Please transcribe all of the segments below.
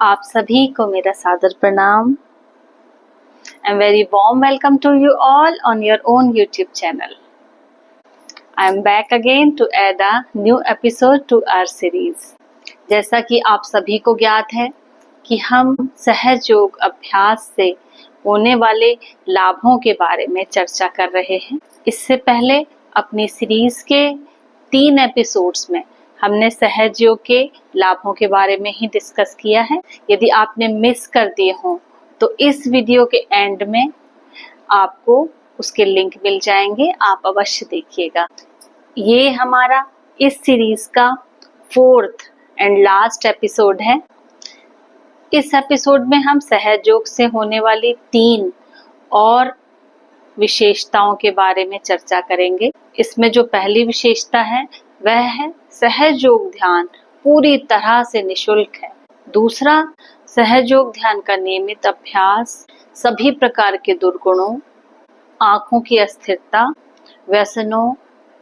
आप सभी को मेरा सादर प्रणाम and very warm welcome to you all on your own YouTube channel. I am back again to add a new episode to our series. जैसा कि आप सभी को ज्ञात है कि हम सहज योग अभ्यास से होने वाले लाभों के बारे में चर्चा कर रहे हैं। इससे पहले अपनी सीरीज के 3 एपिसोड्स में हमने सहज योग के लाभों के बारे में ही डिस्कस किया है। यदि आपने मिस कर दिए हों तो इस वीडियो के एंड में आपको उसके लिंक मिल जाएंगे, आप अवश्य देखिएगा। ये हमारा इस सीरीज का 4th एंड लास्ट एपिसोड है। इस एपिसोड में हम सहज योग से होने वाली 3 और विशेषताओं के बारे में चर्चा करेंगे। इसमें जो पहली विशेषता है वह है सहज योग ध्यान पूरी तरह से निशुल्क है। दूसरा, सहज योग ध्यान का नियमित अभ्यास सभी प्रकार के दुर्गुणों, आंखों की अस्थिरता, व्यसनों,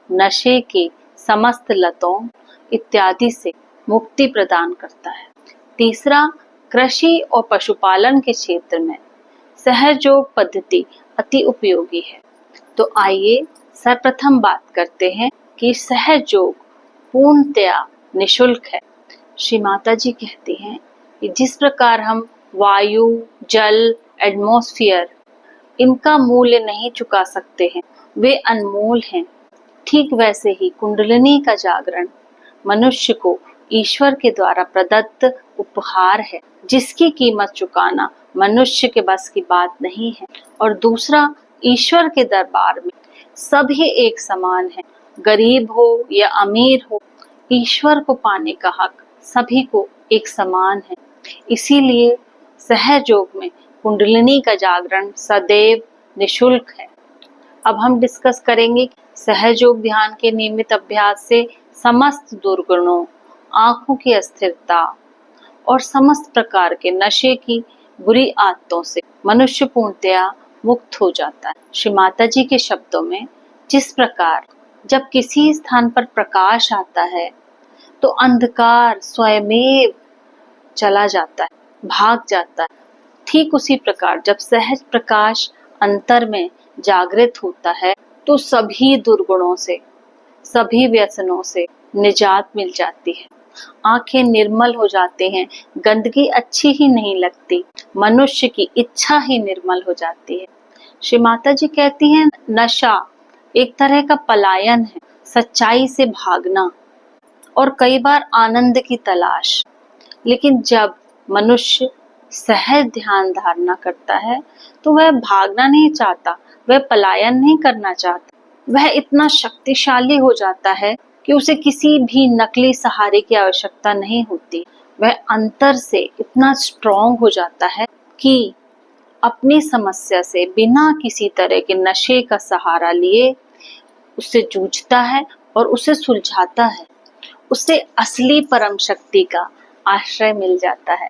नशे की समस्त लतों इत्यादि से मुक्ति प्रदान करता है। तीसरा, कृषि और पशुपालन के क्षेत्र में सहज योग पद्धति अति उपयोगी है। तो आइए सर्वप्रथम बात करते हैं कि सहज योग पूर्णतया निशुल्क है। श्री माता जी कहती हैं कि जिस प्रकार हम वायु, जल, एटमॉस्फेयर इनका मूल्य नहीं चुका सकते हैं, वे अनमोल हैं, ठीक वैसे ही कुंडलिनी का जागरण मनुष्य को ईश्वर के द्वारा प्रदत्त उपहार है, जिसकी कीमत चुकाना मनुष्य के बस की बात नहीं है। और दूसरा, ईश्वर के दरबार में सभी एक समान है, गरीब हो या अमीर हो, ईश्वर को पाने का हक सभी को एक समान है। इसीलिए सहज योग में कुंडलिनी का जागरण सदैव निशुल्क है। अब हम डिस्कस करेंगे सहज योग ध्यान के नियमित अभ्यास से समस्त दुर्गुणों, आंखों की अस्थिरता और समस्त प्रकार के नशे की बुरी आदतों से मनुष्य पूर्णतया मुक्त हो जाता है। श्री माता जी के शब्दों में, जिस प्रकार जब किसी स्थान पर प्रकाश आता है तो अंधकार स्वयमेव चला जाता है, भाग जाता है, ठीक उसी प्रकार जब सहज प्रकाश अंतर में जागृत होता है तो सभी दुर्गुणों से, सभी व्यसनों से निजात मिल जाती है। आंखें निर्मल हो जाती हैं, गंदगी अच्छी ही नहीं लगती, मनुष्य की इच्छा ही निर्मल हो जाती है। श्री माता जी कहती हैं, नशा एक तरह का पलायन है, सच्चाई से भागना और कई बार आनंद की तलाश। लेकिन जब मनुष्य सहज ध्यान धारणा करता है तो वह भागना नहीं चाहता, वह पलायन नहीं करना चाहता, वह इतना शक्तिशाली हो जाता है कि उसे किसी भी नकली सहारे की आवश्यकता नहीं होती। वह अंतर से इतना स्ट्रॉन्ग हो जाता है कि अपनी समस्या से बिना किसी तरह के नशे का सहारा लिए उससे जूझता है और उसे सुलझाता है। उसे असली परम शक्ति का आश्रय मिल जाता है।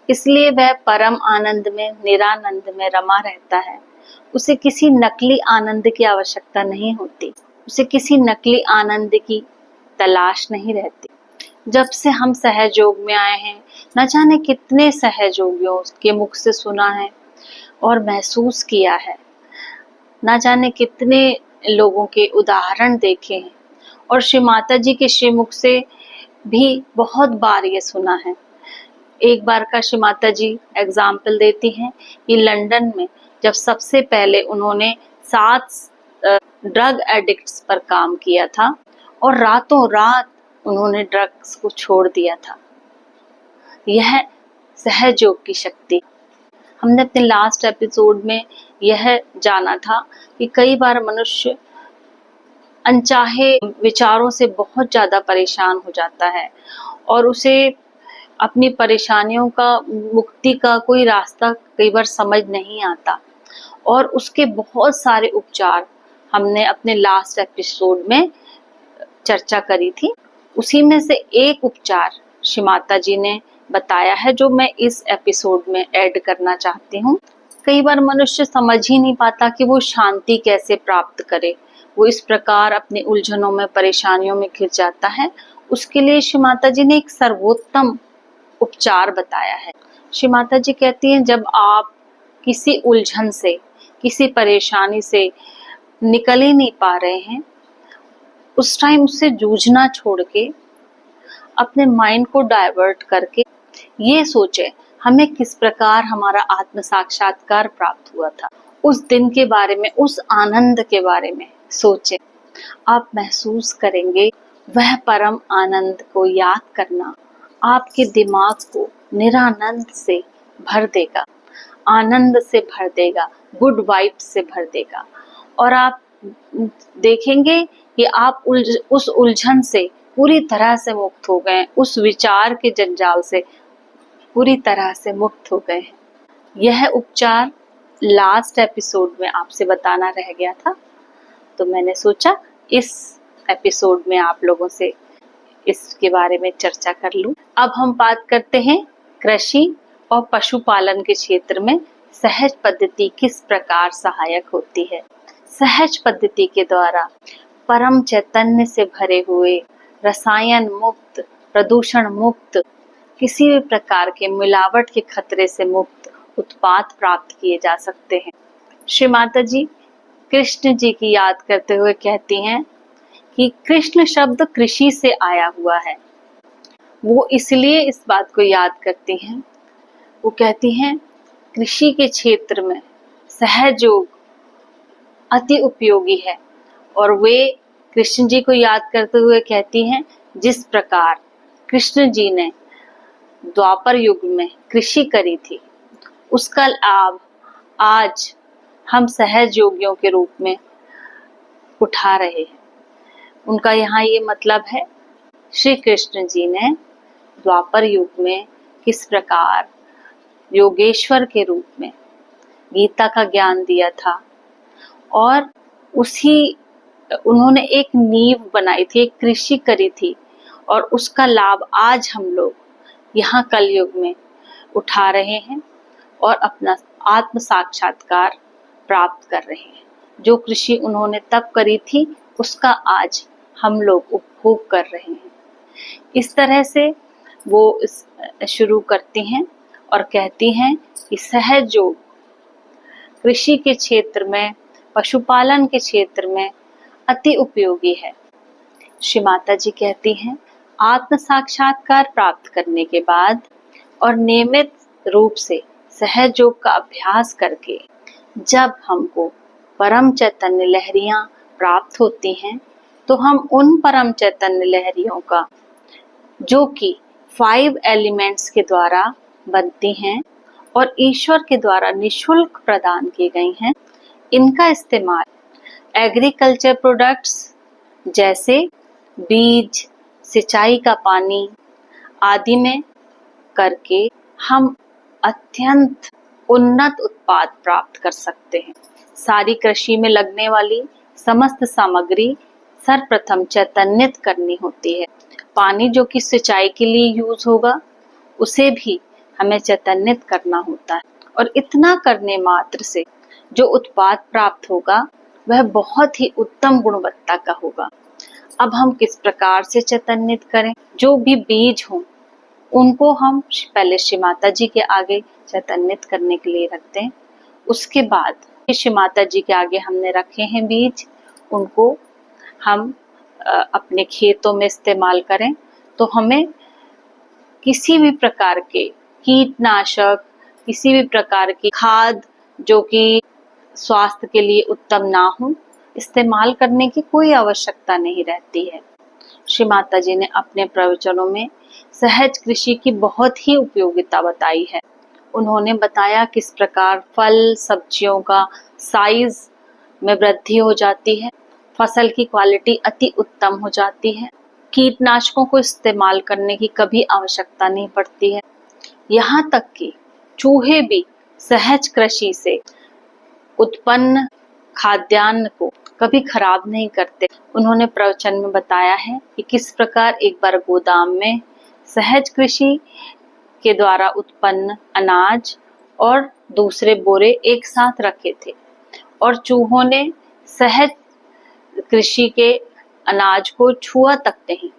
इसलिए वह परम आनंद में, निरानंद में रमा रहता है। उसे किसी नकली आनंद की आवश्यकता नहीं होती, उसे किसी नकली आनंद की तलाश नहीं रहती। जब से हम सहज योग में आए हैं, न जाने कितने सहज योगियों के मुख से सुना है और महसूस किया है, न जाने कितने लोगों के उदाहरण देखे हैं और श्री माता जी के श्रीमुख से भी बहुत बार ये सुना है। एक बार का श्री माता जी एग्जाम्पल देती हैं कि लंदन में जब सबसे पहले उन्होंने 7 ड्रग एडिक्ट्स पर काम किया था और रातों रात उन्होंने ड्रग्स को छोड़ दिया था। यह सहज योग की शक्ति। हमने अपने लास्ट एपिसोड में यह जाना था कि कई बार मनुष्य अनचाहे विचारों से बहुत ज्यादा परेशान हो जाता है और उसे अपनी परेशानियों का, मुक्ति का कोई रास्ता कई बार समझ नहीं आता और उसके बहुत सारे उपचार हमने अपने लास्ट एपिसोड में चर्चा करी थी। उसी में से एक उपचार श्री माता जी ने बताया है जो मैं इस एपिसोड में ऐड करना चाहती हूँ। कई बार मनुष्य समझ ही नहीं पाता कि वो शांति कैसे प्राप्त करे, वो इस प्रकार अपनी उलझनों में, परेशानियों में घिर जाता है। उसके लिए श्री माता जी ने एक सर्वोत्तम उपचार बताया है। श्री माता जी कहती हैं, जब आप किसी उलझन से, किसी परेशानी से निकल ही नहीं पा रहे हैं, उस टाइम उससे जूझना छोड़ के अपने माइंड को डाइवर्ट करके ये सोचे हमें किस प्रकार हमारा आत्म साक्षात्कार प्राप्त हुआ था, उस दिन के बारे में, उस आनंद के बारे में सोचे। आप महसूस करेंगे वह परम आनंद को याद करना आपके दिमाग को निरानंद से भर देगा, आनंद से भर देगा, गुड वाइब्स से भर देगा। और आप देखेंगे कि आप उस उलझन से पूरी तरह से मुक्त हो गए, उस विचार के जंजाल से पूरी तरह से मुक्त हो गए हैं। यह उपचार लास्ट एपिसोड में आपसे बताना रह गया था, तो मैंने सोचा इस एपिसोड में आप लोगों से इसके बारे में चर्चा कर लूं। अब हम बात करते हैं कृषि और पशुपालन के क्षेत्र में सहज पद्धति किस प्रकार सहायक होती है। सहज पद्धति के द्वारा परम चैतन्य से भरे हुए, रसायन मुक्त, प्रदूषण मुक्त, किसी भी प्रकार के मिलावट के खतरे से मुक्त उत्पाद प्राप्त किए जा सकते हैं। श्री माता जी कृष्ण जी की याद करते हुए कहती हैं कि कृष्ण शब्द कृषि से आया हुआ है। वो इसलिए इस बात को याद करती हैं, वो कहती हैं कृषि के क्षेत्र में सहज योग अति उपयोगी है। और वे कृष्ण जी को याद करते हुए कहती हैं, जिस प्रकार कृष्ण जी ने द्वापर युग में कृषि करी थी, उसका लाभ आज हम सहज योगियों के रूप में उठा रहे हैं। उनका यहाँ ये मतलब है, श्री कृष्ण जी ने द्वापर युग में किस प्रकार योगेश्वर के रूप में गीता का ज्ञान दिया था, और उन्होंने एक नींव बनाई थी, एक कृषि करी थी, और उसका लाभ आज हम लोग यहाँ कलयुग में उठा रहे हैं और अपना आत्म साक्षात्कार प्राप्त कर रहे हैं। जो कृषि उन्होंने तब करी थी, उसका आज हम लोग उपभोग कर रहे हैं। इस तरह से वो शुरू करती हैं और कहती हैं कि सहज योग कृषि के क्षेत्र में, पशुपालन के क्षेत्र में अति उपयोगी है। श्री माता जी कहती हैं, आत्म साक्षात्कार प्राप्त करने के बाद और नियमित रूप से सहज योग का अभ्यास करके जब हमको परम चैतन्य लहरियां प्राप्त होती हैं, तो हम उन परम चैतन्य लहरियों का, जो कि 5 एलिमेंट्स के द्वारा बनती हैं और ईश्वर के द्वारा निःशुल्क प्रदान की गई हैं, इनका इस्तेमाल एग्रीकल्चर प्रोडक्ट्स जैसे बीज, सिंचाई का पानी आदि में करके हम अत्यंत उन्नत उत्पाद प्राप्त कर सकते हैं। सारी कृषि में लगने वाली समस्त सामग्री सर्वप्रथम चैतन्यित करनी होती है। पानी जो कि सिंचाई के लिए यूज होगा, उसे भी हमें चैतन्यित करना होता है, और इतना करने मात्र से जो उत्पाद प्राप्त होगा वह बहुत ही उत्तम गुणवत्ता का होगा। अब हम किस प्रकार से चैतन्यित करें? जो भी बीज हों उनको हम पहले श्री माता जी के आगे चैतन्यित करने के लिए रखते हैं। उसके बाद श्री माता जी के आगे हमने रखे हैं बीज, उनको हम अपने खेतों में इस्तेमाल करें, तो हमें किसी भी प्रकार के कीटनाशक, किसी भी प्रकार की खाद जो कि स्वास्थ्य के लिए उत्तम ना हो, इस्तेमाल करने की कोई आवश्यकता नहीं रहती है। श्री माता जी ने अपने प्रवचनों में सहज कृषि की बहुत ही उपयोगिता बताई है। उन्होंने बताया किस प्रकार फल सब्जियों का साइज में वृद्धि हो जाती है, फसल की क्वालिटी अति उत्तम हो जाती है, कीटनाशकों को इस्तेमाल करने की कभी आवश्यकता नहीं पड़ती है। यहाँ तक कि चूहे भी सहज कृषि से उत्पन्न खाद्यान्न को कभी खराब नहीं करते। उन्होंने प्रवचन में बताया है कि किस प्रकार एक बार गोदाम में सहज कृषि के द्वारा उत्पन्न अनाज और दूसरे बोरे एक साथ रखे थे, और चूहों ने सहज कृषि के अनाज को छुआ तक नहीं।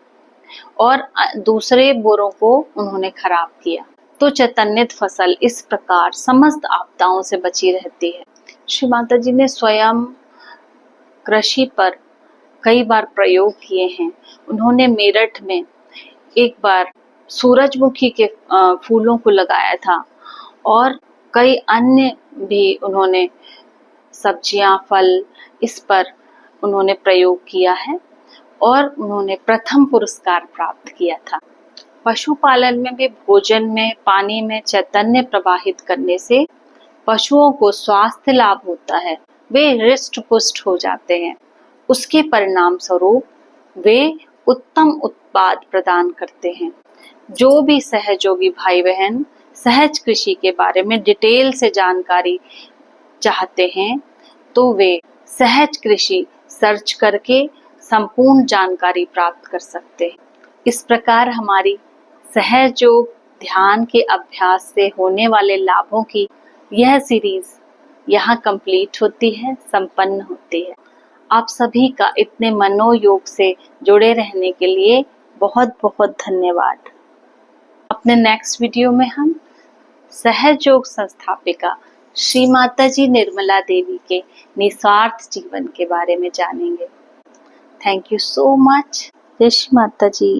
और दूसरे बोरों को उन्होंने खराब किया। तो चैतन्यत फसल इस प्रकार समस्त आपदाओं से बची रहती है। श्री माता जी ने स्वयं कृषि पर कई बार प्रयोग किए हैं। उन्होंने मेरठ में एक बार सूरजमुखी के फूलों को लगाया था और कई अन्य भी उन्होंने सब्जियां, फल इस पर उन्होंने प्रयोग किया है और उन्होंने प्रथम पुरस्कार प्राप्त किया था। पशुपालन में भी भोजन में, पानी में चैतन्य प्रवाहित करने से पशुओं को स्वास्थ्य लाभ होता है, वे हृष्ट पुष्ट हो जाते हैं। उसके परिणाम स्वरूप वे उत्तम उत्पाद प्रदान करते हैं। जो भी सहयोगी भाई बहन सहज कृषि के बारे में डिटेल से जानकारी चाहते हैं तो वे सहज कृषि सर्च करके संपूर्ण जानकारी प्राप्त कर सकते हैं। इस प्रकार हमारी सहज योग ध्यान के अभ्यास से होने वाले लाभों की यह सीरीज यहाँ कंप्लीट होती है, संपन्न होती है। आप सभी का इतने मनोयोग से जुड़े रहने के लिए बहुत बहुत धन्यवाद। अपने नेक्स्ट वीडियो में हम सहज योग संस्थापिका श्री माता जी निर्मला देवी के निस्वार्थ जीवन के बारे में जानेंगे। Thank you so much. जय श्री माता जी।